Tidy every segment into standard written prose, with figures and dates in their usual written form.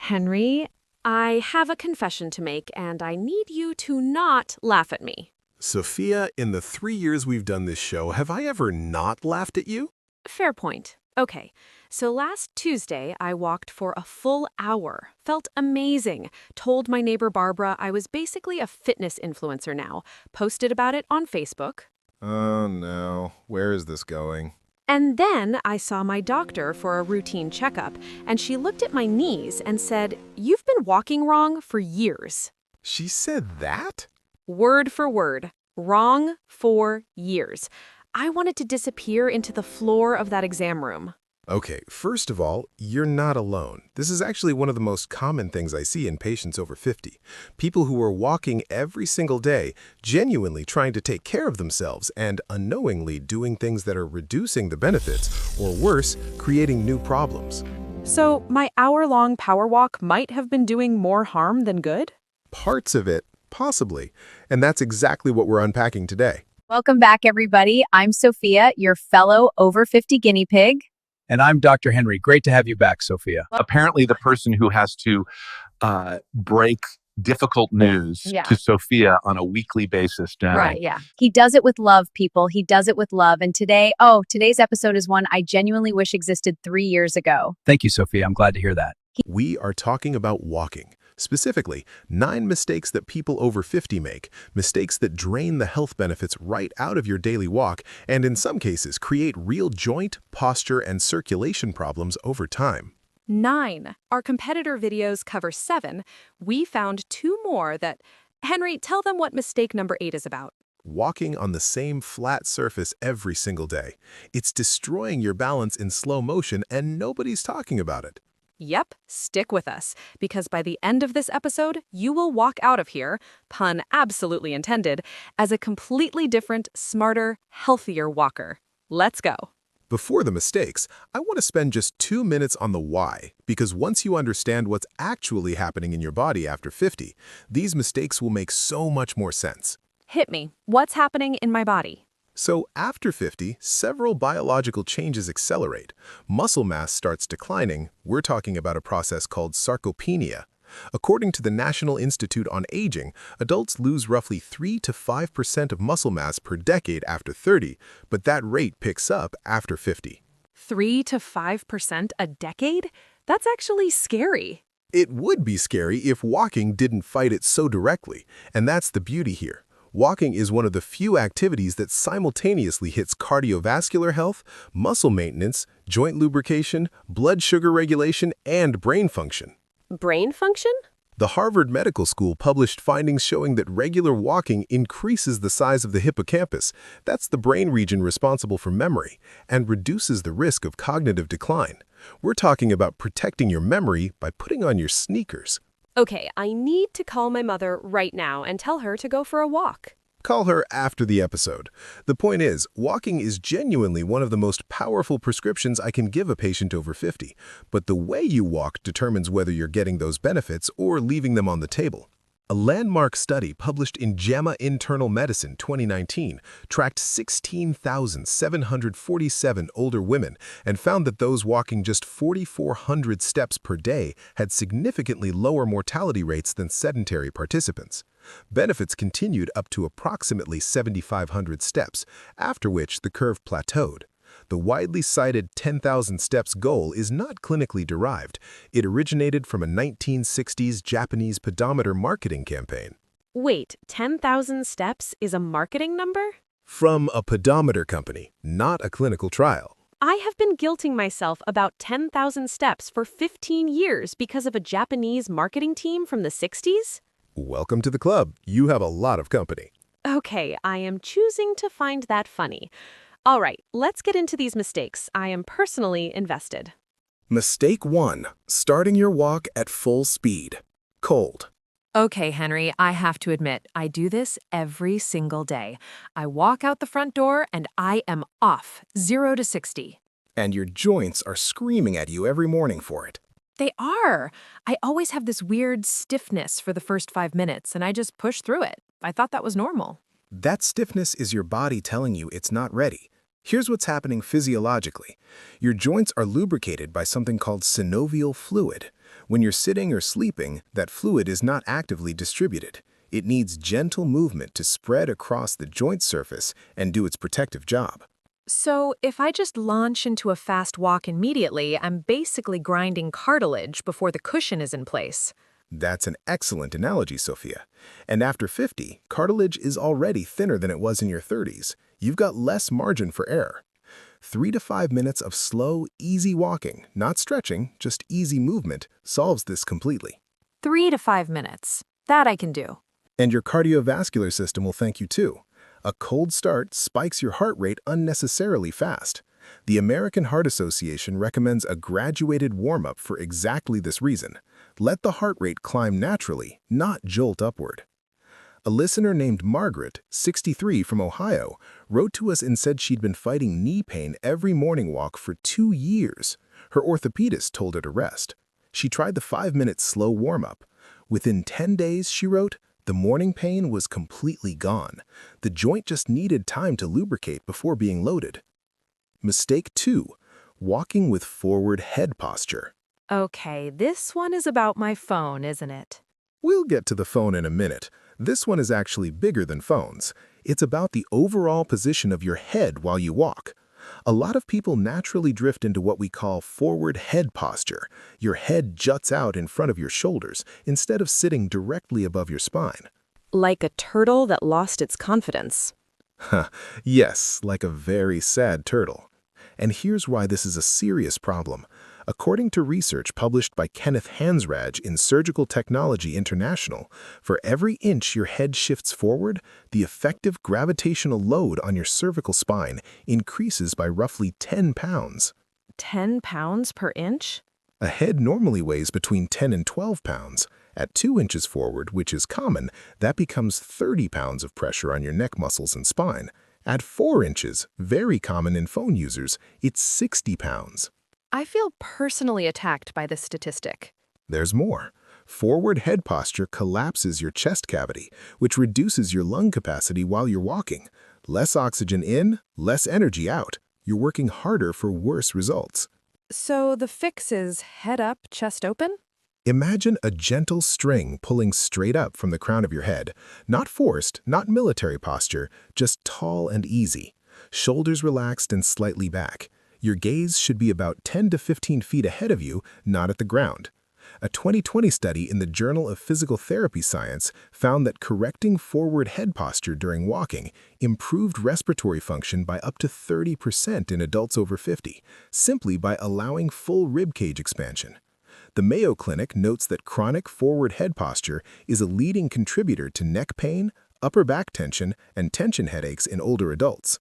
Henry, I have a confession to make, and I need you to not laugh at me. Sophia, in the 3 years we've done this show, have I ever not laughed at you? Fair point. Okay, so last Tuesday, I walked for a full hour. Felt amazing. Told my neighbor Barbara I was basically a fitness influencer now. Posted about it on Facebook. Oh no, where is this going? And then I saw my doctor for a routine checkup, and she looked at my knees and said, "You've been walking wrong for years." She said that? Word for word. Wrong for years. I wanted to disappear into the floor of that exam room. Okay, first of all, you're not alone. This is actually one of the most common things I see in patients over 50. People who are walking every single day, genuinely trying to take care of themselves and unknowingly doing things that are reducing the benefits, or worse, creating new problems. So my hour-long power walk might have been doing more harm than good? Parts of it, possibly. And that's exactly what we're unpacking today. Welcome back, everybody. I'm Sophia, your fellow over 50 guinea pig. And I'm Dr. Henry. Great to have you back, Sophia. Apparently, the person who has to break difficult news to Sophia on a weekly basis now. Right, yeah. He does it with love, people. He does it with love. And today's episode is one I genuinely wish existed 3 years ago. Thank you, Sophia. I'm glad to hear that. We are talking about walking. Specifically, 9 mistakes that people over 50 make, mistakes that drain the health benefits right out of your daily walk, and in some cases create real joint, posture, and circulation problems over time. 9. Our competitor videos cover 7. We found 2 more that... Henry, tell them what mistake number 8 is about. Walking on the same flat surface every single day. It's destroying your balance in slow motion, and nobody's talking about it. Yep, stick with us, because by the end of this episode, you will walk out of here, pun absolutely intended, as a completely different, smarter, healthier walker. Let's go. Before the mistakes, I want to spend just 2 minutes on the why, because once you understand what's actually happening in your body after 50, these mistakes will make so much more sense. Hit me. What's happening in my body? So after 50, several biological changes accelerate. Muscle mass starts declining. We're talking about a process called sarcopenia. According to the National Institute on Aging, adults lose roughly 3 to 5% of muscle mass per decade after 30, but that rate picks up after 50. 3 to 5% a decade? That's actually scary. It would be scary if walking didn't fight it so directly, and that's the beauty here. Walking is one of the few activities that simultaneously hits cardiovascular health, muscle maintenance, joint lubrication, blood sugar regulation, and brain function. Brain function? The Harvard Medical School published findings showing that regular walking increases the size of the hippocampus, that's the brain region responsible for memory, and reduces the risk of cognitive decline. We're talking about protecting your memory by putting on your sneakers. Okay, I need to call my mother right now and tell her to go for a walk. Call her after the episode. The point is, walking is genuinely one of the most powerful prescriptions I can give a patient over 50, but the way you walk determines whether you're getting those benefits or leaving them on the table. A landmark study published in JAMA Internal Medicine 2019 tracked 16,747 older women and found that those walking just 4,400 steps per day had significantly lower mortality rates than sedentary participants. Benefits continued up to approximately 7,500 steps, after which the curve plateaued. The widely cited 10,000 steps goal is not clinically derived. It originated from a 1960s Japanese pedometer marketing campaign. Wait, 10,000 steps is a marketing number? From a pedometer company, not a clinical trial. I have been guilting myself about 10,000 steps for 15 years because of a Japanese marketing team from the 60s? Welcome to the club. You have a lot of company. Okay, I am choosing to find that funny. All right, let's get into these mistakes. I am personally invested. Mistake 1. Starting your walk at full speed. Cold. Okay, Henry, I have to admit, I do this every single day. I walk out the front door and I am off, 0 to 60. And your joints are screaming at you every morning for it. They are. I always have this weird stiffness for the first 5 minutes, and I just push through it. I thought that was normal. That stiffness is your body telling you it's not ready. Here's what's happening physiologically. Your joints are lubricated by something called synovial fluid. When you're sitting or sleeping, that fluid is not actively distributed. It needs gentle movement to spread across the joint surface and do its protective job. So, if I just launch into a fast walk immediately, I'm basically grinding cartilage before the cushion is in place. That's an excellent analogy, Sophia. And after 50, cartilage is already thinner than it was in your 30s. You've got less margin for error. 3 to 5 minutes of slow, easy walking, not stretching, just easy movement, solves this completely. 3 to 5 minutes. That I can do. And your cardiovascular system will thank you too. A cold start spikes your heart rate unnecessarily fast. The American Heart Association recommends a graduated warm-up for exactly this reason. Let the heart rate climb naturally, not jolt upward. A listener named Margaret, 63 from Ohio, wrote to us and said she'd been fighting knee pain every morning walk for 2 years. Her orthopedist told her to rest. She tried the 5-minute slow warm-up. Within 10 days, she wrote, the morning pain was completely gone. The joint just needed time to lubricate before being loaded. Mistake 2. Walking with forward head posture. Okay, this one is about my phone, isn't it? We'll get to the phone in a minute. This one is actually bigger than phones. It's about the overall position of your head while you walk. A lot of people naturally drift into what we call forward head posture. Your head juts out in front of your shoulders instead of sitting directly above your spine. Like a turtle that lost its confidence. Yes, like a very sad turtle. And here's why this is a serious problem. According to research published by Kenneth Hansraj in Surgical Technology International, for every inch your head shifts forward, the effective gravitational load on your cervical spine increases by roughly 10 pounds. 10 pounds per inch? A head normally weighs between 10 and 12 pounds. At 2 inches forward, which is common, that becomes 30 pounds of pressure on your neck muscles and spine. At 4 inches, very common in phone users, it's 60 pounds. I feel personally attacked by this statistic. There's more. Forward head posture collapses your chest cavity, which reduces your lung capacity while you're walking. Less oxygen in, less energy out. You're working harder for worse results. So the fix is head up, chest open? Imagine a gentle string pulling straight up from the crown of your head. Not forced, not military posture, just tall and easy. Shoulders relaxed and slightly back. Your gaze should be about 10 to 15 feet ahead of you, not at the ground. A 2020 study in the Journal of Physical Therapy Science found that correcting forward head posture during walking improved respiratory function by up to 30% in adults over 50, simply by allowing full ribcage expansion. The Mayo Clinic notes that chronic forward head posture is a leading contributor to neck pain, upper back tension, and tension headaches in older adults.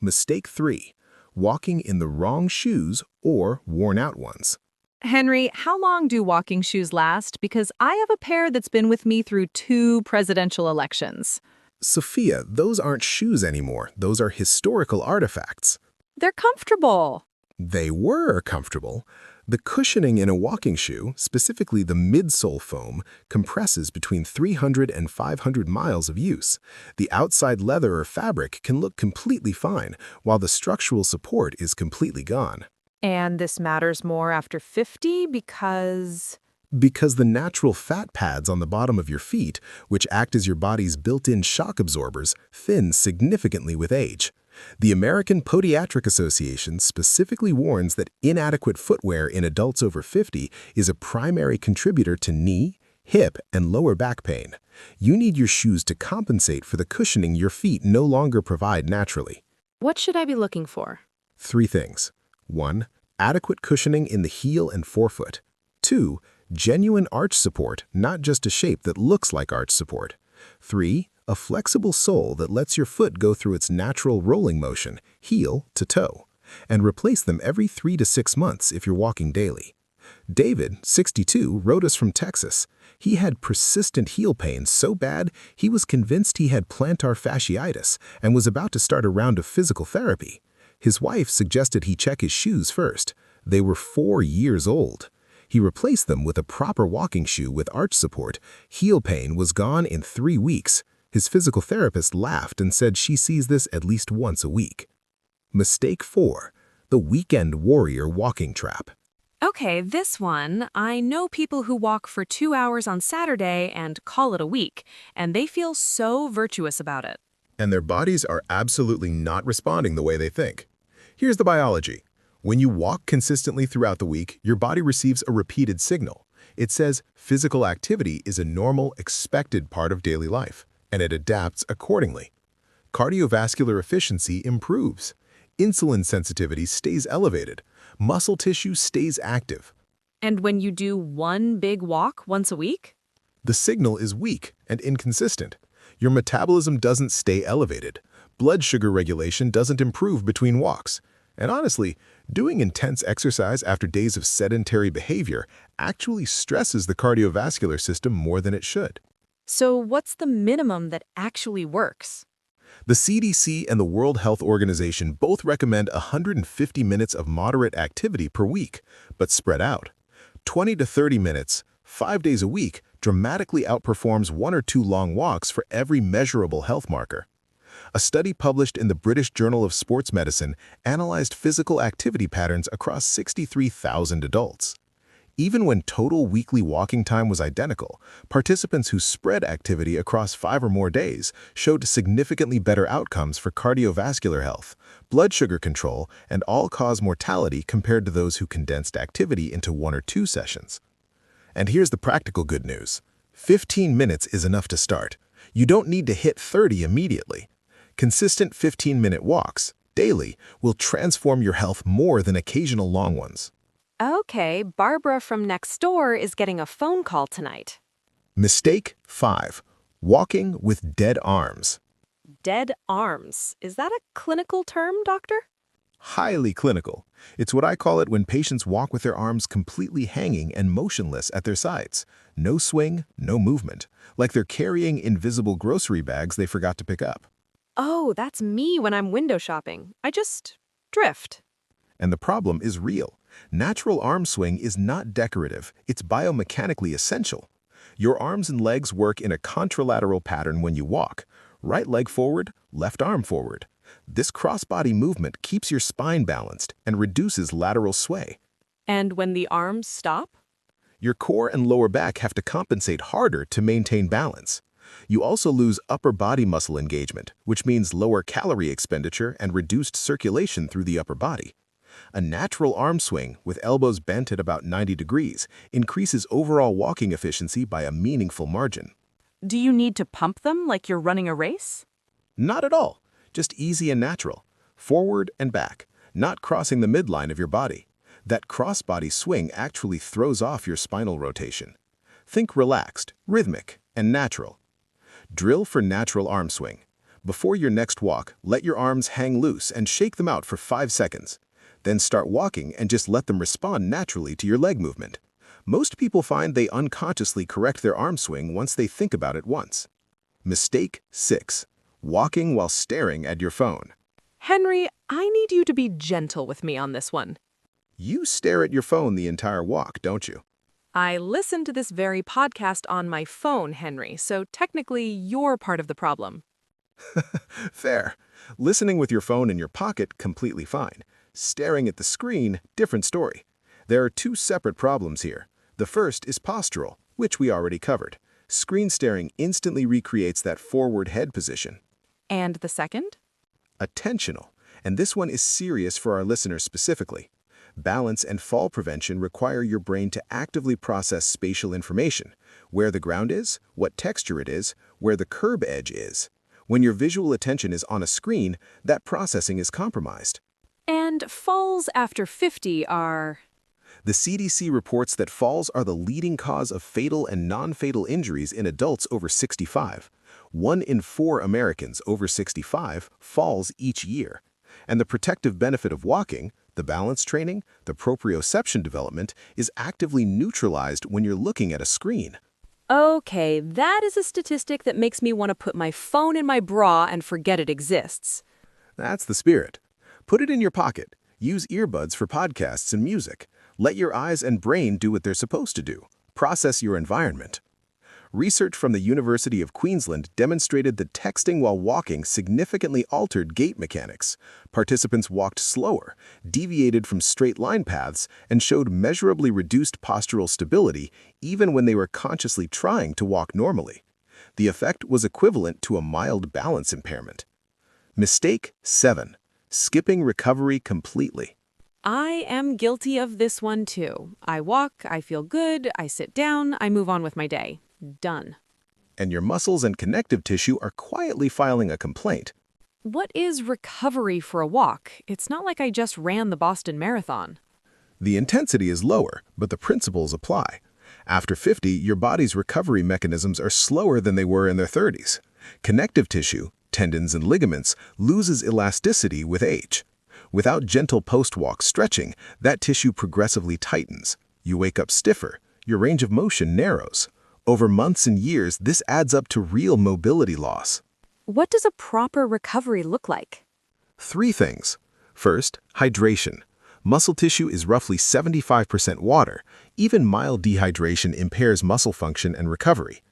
Mistake 3. Walking in the wrong shoes or worn-out ones. Henry, how long do walking shoes last? Because I have a pair that's been with me through 2 presidential elections. Sophia, those aren't shoes anymore. Those are historical artifacts. They're comfortable. They were comfortable. The cushioning in a walking shoe, specifically the midsole foam, compresses between 300 and 500 miles of use. The outside leather or fabric can look completely fine, while the structural support is completely gone. And this matters more after 50 because... Because the natural fat pads on the bottom of your feet, which act as your body's built-in shock absorbers, thin significantly with age. The American Podiatric Association specifically warns that inadequate footwear in adults over 50 is a primary contributor to knee, hip, and lower back pain. You need your shoes to compensate for the cushioning your feet no longer provide naturally. What should I be looking for? 3 things. 1. Adequate cushioning in the heel and forefoot. 2. Genuine arch support, not just a shape that looks like arch support. 3. A flexible sole that lets your foot go through its natural rolling motion, heel to toe, and replace them every 3 to 6 months if you're walking daily. David, 62, wrote us from Texas. He had persistent heel pain so bad he was convinced he had plantar fasciitis and was about to start a round of physical therapy. His wife suggested he check his shoes first. They were 4 years old. He replaced them with a proper walking shoe with arch support. Heel pain was gone in 3 weeks. His physical therapist laughed and said she sees this at least once a week. Mistake 4. The weekend warrior walking trap. Okay, this one, I know people who walk for 2 hours on Saturday and call it a week, and they feel so virtuous about it. And their bodies are absolutely not responding the way they think. Here's the biology. When you walk consistently throughout the week, your body receives a repeated signal. It says physical activity is a normal, expected part of daily life, and it adapts accordingly. Cardiovascular efficiency improves. Insulin sensitivity stays elevated. Muscle tissue stays active. And when you do one big walk once a week? The signal is weak and inconsistent. Your metabolism doesn't stay elevated. Blood sugar regulation doesn't improve between walks. And honestly, doing intense exercise after days of sedentary behavior actually stresses the cardiovascular system more than it should. So what's the minimum that actually works? The CDC and the World Health Organization both recommend 150 minutes of moderate activity per week, but spread out. 20 to 30 minutes, 5 days a week, dramatically outperforms 1 or 2 long walks for every measurable health marker. A study published in the British Journal of Sports Medicine analyzed physical activity patterns across 63,000 adults. Even when total weekly walking time was identical, participants who spread activity across 5 or more days showed significantly better outcomes for cardiovascular health, blood sugar control, and all-cause mortality compared to those who condensed activity into 1 or 2 sessions. And here's the practical good news. 15 minutes is enough to start. You don't need to hit 30 immediately. Consistent 15-minute walks, daily, will transform your health more than occasional long ones. Okay, Barbara from next door is getting a phone call tonight. Mistake 5. Walking with dead arms. Dead arms. Is that a clinical term, doctor? Highly clinical. It's what I call it when patients walk with their arms completely hanging and motionless at their sides. No swing, no movement. Like they're carrying invisible grocery bags they forgot to pick up. Oh, that's me when I'm window shopping. I just drift. And the problem is real. Natural arm swing is not decorative, it's biomechanically essential. Your arms and legs work in a contralateral pattern when you walk. Right leg forward, left arm forward. This cross-body movement keeps your spine balanced and reduces lateral sway. And when the arms stop? Your core and lower back have to compensate harder to maintain balance. You also lose upper body muscle engagement, which means lower calorie expenditure and reduced circulation through the upper body. A natural arm swing, with elbows bent at about 90 degrees, increases overall walking efficiency by a meaningful margin. Do you need to pump them like you're running a race? Not at all. Just easy and natural. Forward and back, not crossing the midline of your body. That cross-body swing actually throws off your spinal rotation. Think relaxed, rhythmic, and natural. Drill for natural arm swing. Before your next walk, let your arms hang loose and shake them out for 5 seconds. Then start walking and just let them respond naturally to your leg movement. Most people find they unconsciously correct their arm swing once they think about it once. Mistake 6. Walking while staring at your phone. Henry, I need you to be gentle with me on this one. You stare at your phone the entire walk, don't you? I listen to this very podcast on my phone, Henry, so technically you're part of the problem. Fair. Listening with your phone in your pocket, completely fine. Staring at the screen, different story. There are 2 separate problems here. The first is postural, which we already covered. Screen staring instantly recreates that forward head position. And the second? Attentional, and this one is serious for our listeners specifically. Balance and fall prevention require your brain to actively process spatial information, where the ground is, what texture it is, where the curb edge is. When your visual attention is on a screen, that processing is compromised. And falls after 50 are... The CDC reports that falls are the leading cause of fatal and non-fatal injuries in adults over 65. 1 in 4 Americans over 65 falls each year. And the protective benefit of walking, the balance training, the proprioception development, is actively neutralized when you're looking at a screen. Okay, that is a statistic that makes me want to put my phone in my bra and forget it exists. That's the spirit. Put it in your pocket. Use earbuds for podcasts and music. Let your eyes and brain do what they're supposed to do. Process your environment. Research from the University of Queensland demonstrated that texting while walking significantly altered gait mechanics. Participants walked slower, deviated from straight-line paths, and showed measurably reduced postural stability even when they were consciously trying to walk normally. The effect was equivalent to a mild balance impairment. Mistake 7. Skipping recovery completely. I am guilty of this one too. I walk, I feel good, I sit down, I move on with my day. Done. And your muscles and connective tissue are quietly filing a complaint. What is recovery for a walk? It's not like I just ran the Boston Marathon. The intensity is lower, but the principles apply. After 50, your body's recovery mechanisms are slower than they were in their 30s. Connective tissue, tendons and ligaments, loses elasticity with age. Without gentle post-walk stretching, that tissue progressively tightens. You wake up stiffer. Your range of motion narrows. Over months and years, this adds up to real mobility loss. What does a proper recovery look like? 3 things. First, hydration. Muscle tissue is roughly 75% water. Even mild dehydration impairs muscle function and recovery.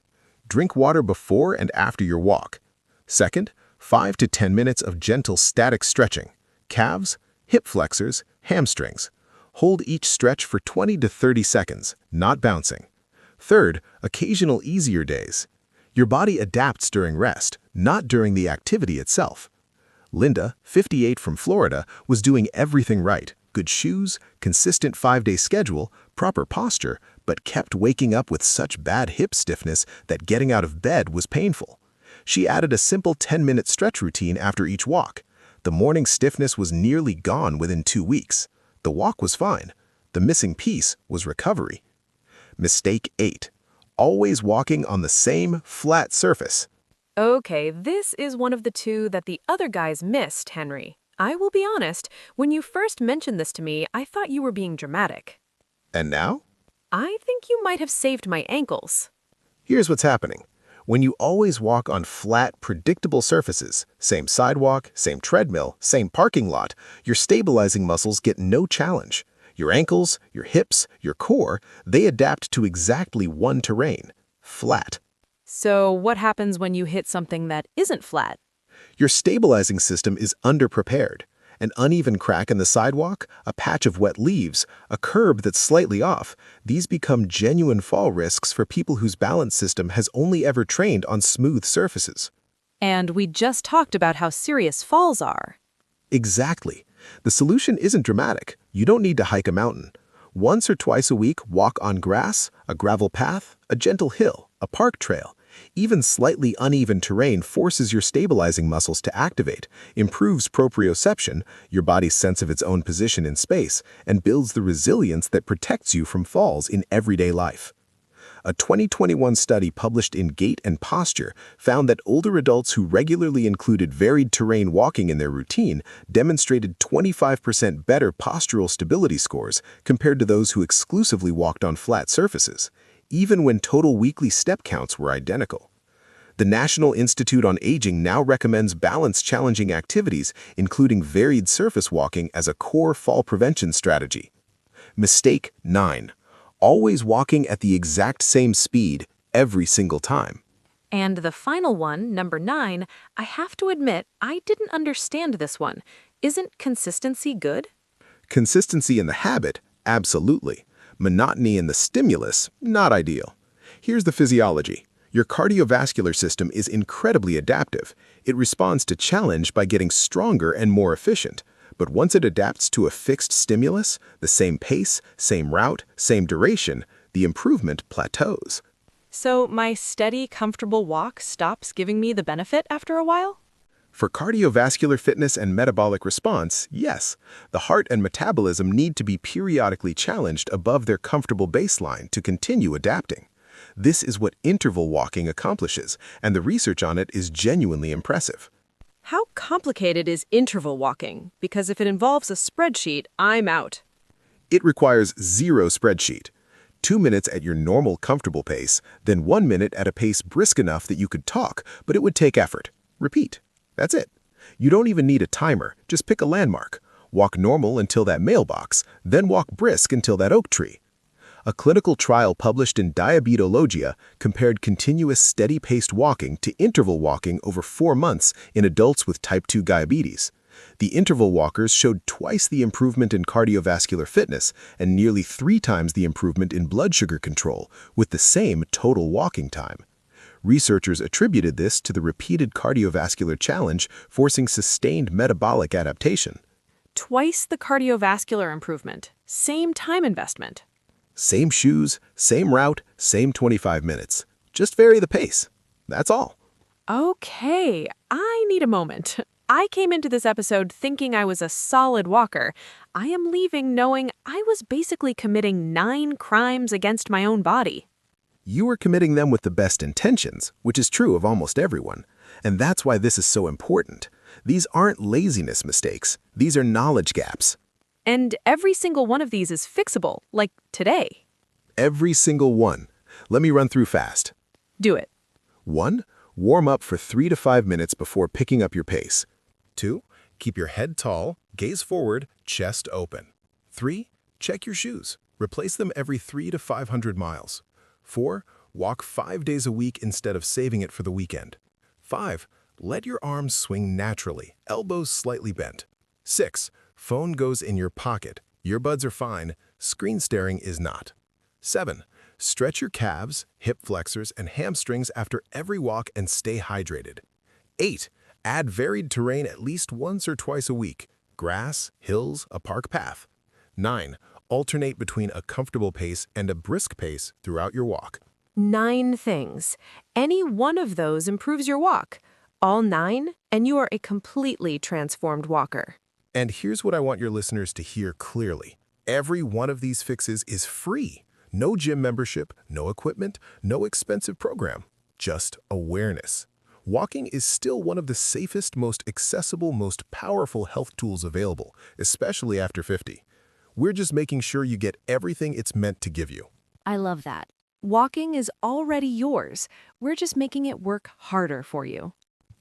Drink water before and after your walk. Second, 5 to 10 minutes of gentle static stretching. Calves, hip flexors, hamstrings. Hold each stretch for 20 to 30 seconds, not bouncing. Third, occasional easier days. Your body adapts during rest, not during the activity itself. Linda, 58 from Florida, was doing everything right. Good shoes, consistent 5-day schedule, proper posture, but kept waking up with such bad hip stiffness that getting out of bed was painful. She added a simple 10-minute stretch routine after each walk. The morning stiffness was nearly gone within 2 weeks. The walk was fine. The missing piece was recovery. Mistake 8. Always walking on the same flat surface. Okay, this is one of the two that the other guys missed, Henry. I will be honest, when you first mentioned this to me, I thought you were being dramatic. And now? I think you might have saved my ankles. Here's what's happening. When you always walk on flat, predictable surfaces, same sidewalk, same treadmill, same parking lot, your stabilizing muscles get no challenge. Your ankles, your hips, your core, they adapt to exactly one terrain, flat. So what happens when you hit something that isn't flat? Your stabilizing system is underprepared. An uneven crack in the sidewalk, a patch of wet leaves, a curb that's slightly off, these become genuine fall risks for people whose balance system has only ever trained on smooth surfaces. And we just talked about how serious falls are. Exactly. The solution isn't dramatic. You don't need to hike a mountain. Once or twice a week, walk on grass, a gravel path, a gentle hill, a park trail. Even slightly uneven terrain forces your stabilizing muscles to activate, improves proprioception, your body's sense of its own position in space, and builds the resilience that protects you from falls in everyday life. A 2021 study published in Gait and Posture found that older adults who regularly included varied terrain walking in their routine demonstrated 25% better postural stability scores compared to those who exclusively walked on flat surfaces, even when total weekly step counts were identical. The National Institute on Aging now recommends balance-challenging activities, including varied surface walking as a core fall prevention strategy. Mistake 9. Always walking at the exact same speed every single time. And the final one, number 9, I have to admit, I didn't understand this one. Isn't consistency good? Consistency in the habit, absolutely. Monotony in the stimulus, not ideal. Here's the physiology. Your cardiovascular system is incredibly adaptive. It responds to challenge by getting stronger and more efficient. But once it adapts to a fixed stimulus, the same pace, same route, same duration, the improvement plateaus. So my steady, comfortable walk stops giving me the benefit after a while? For cardiovascular fitness and metabolic response, yes, the heart and metabolism need to be periodically challenged above their comfortable baseline to continue adapting. This is what interval walking accomplishes, and the research on it is genuinely impressive. How complicated is interval walking? Because if it involves a spreadsheet, I'm out. It requires 0 spreadsheet. 2 minutes at your normal, comfortable pace, then 1 minute at a pace brisk enough that you could talk, but it would take effort. Repeat. That's it. You don't even need a timer. Just pick a landmark. Walk normal until that mailbox, then walk brisk until that oak tree. A clinical trial published in Diabetologia compared continuous steady-paced walking to interval walking over 4 months in adults with type 2 diabetes. The interval walkers showed twice the improvement in cardiovascular fitness and nearly 3 times the improvement in blood sugar control, with the same total walking time. Researchers attributed this to the repeated cardiovascular challenge forcing sustained metabolic adaptation. Twice the cardiovascular improvement. Same time investment. Same shoes, same route, same 25 minutes. Just vary the pace. That's all. Okay, I need a moment. I came into this episode thinking I was a solid walker. I am leaving knowing I was basically committing 9 crimes against my own body. You are committing them with the best intentions, which is true of almost everyone. And that's why this is so important. These aren't laziness mistakes. These are knowledge gaps. And every single one of these is fixable, like today. Every single one. Let me run through fast. Do it. 1. Warm up for 3 to 5 minutes before picking up your pace. 2. Keep your head tall, gaze forward, chest open. 3. Check your shoes. Replace them every 3 to 500 miles. 4. Walk 5 days a week instead of saving it for the weekend. 5. Let your arms swing naturally, elbows slightly bent. 6. Phone goes in your pocket. Earbuds are fine. Screen staring is not. 7. Stretch your calves, hip flexors, and hamstrings after every walk and stay hydrated. 8. Add varied terrain at least once or twice a week. Grass, hills, a park path. 9. Alternate between a comfortable pace and a brisk pace throughout your walk. 9 things. Any one of those improves your walk. All 9, and you are a completely transformed walker. And here's what I want your listeners to hear clearly. Every one of these fixes is free. No gym membership, no equipment, no expensive program. Just awareness. Walking is still one of the safest, most accessible, most powerful health tools available, especially after 50. We're just making sure you get everything it's meant to give you. I love that. Walking is already yours. We're just making it work harder for you.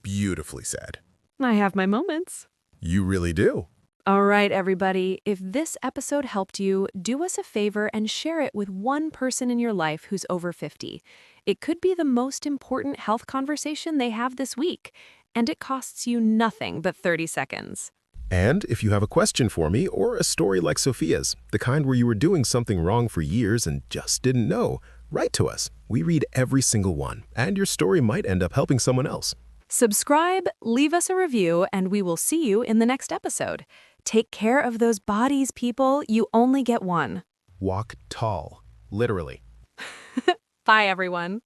Beautifully said. I have my moments. You really do. All right, everybody. If this episode helped you, do us a favor and share it with one person in your life who's over 50. It could be the most important health conversation they have this week, and it costs you nothing but 30 seconds. And if you have a question for me or a story like Sophia's, the kind where you were doing something wrong for years and just didn't know, write to us. We read every single one, and your story might end up helping someone else. Subscribe, leave us a review, and we will see you in the next episode. Take care of those bodies, people. You only get one. Walk tall, literally. Bye, everyone.